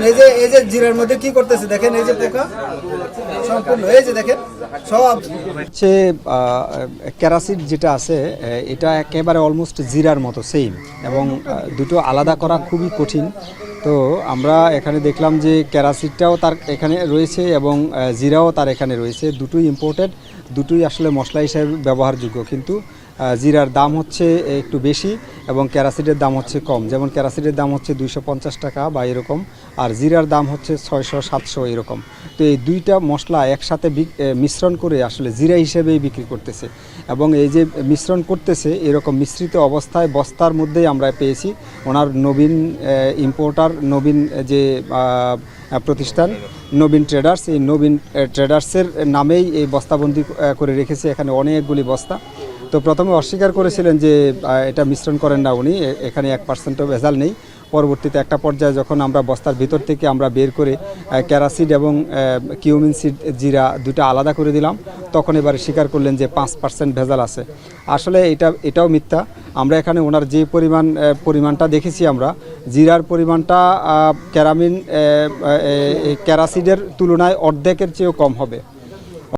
এই যে জিরার মধ্যে কি করতেছে দেখেন, এই যে পোকা সম্পূর্ণ, এই যে দেখেন সব হচ্ছে ক্যারাসিড যেটা আছে এটা একেবারে অলমোস্ট জিরার মতো সেম, এবং দুটো আলাদা করা খুবই কঠিন। তো আমরা এখানে দেখলাম যে ক্যারাসিডটাও তার এখানে রয়েছে এবং জিরাও তার এখানে রয়েছে, দুটোই ইম্পোর্টেড, দুটোই আসলে মশলা হিসেবে ব্যবহারযোগ্য। কিন্তু জিরার দাম হচ্ছে একটু বেশি এবং ক্যারাসিডের দাম হচ্ছে কম। যেমন ক্যারাসিডের দাম হচ্ছে 250 টাকা বা এরকম, আর জিরার দাম হচ্ছে 600-700 এরকম। তো এই দুইটা মশলা একসাথে মিশ্রণ করে আসলে জিরা হিসেবেই বিক্রি করতেছে, এবং এই যে মিশ্রণ করতেছে এরকম মিশ্রিত অবস্থায় বস্তার মধ্যেই আমরা পেয়েছি। ওনার নবীন ইম্পোর্টার, নবীন যে প্রতিষ্ঠান নবীন ট্রেডার্স, এই নবীন ট্রেডার্সের নামেই এই বস্তাবন্দি করে রেখেছে এখানে অনেকগুলি বস্তা। তো প্রথমে অস্বীকার করেছিলেন যে এটা মিশ্রণ করেন না উনি, এখানে 1%ও ভেজাল নেই। পরবর্তীতে একটা পর্যায়ে যখন আমরা বস্তার ভিতর থেকে আমরা বের করে ক্যারাসিড এবং কিউমিন সিড জিরা দুটো আলাদা করে দিলাম, তখন এবারে স্বীকার করলেন যে 5% ভেজাল আছে। আসলে এটাও মিথ্যা। আমরা এখানে ওনার যে পরিমাণটা দেখেছি, আমরা জিরার পরিমাণটা ক্যারাসিডের তুলনায় অর্ধেকের চেয়েও কম হবে।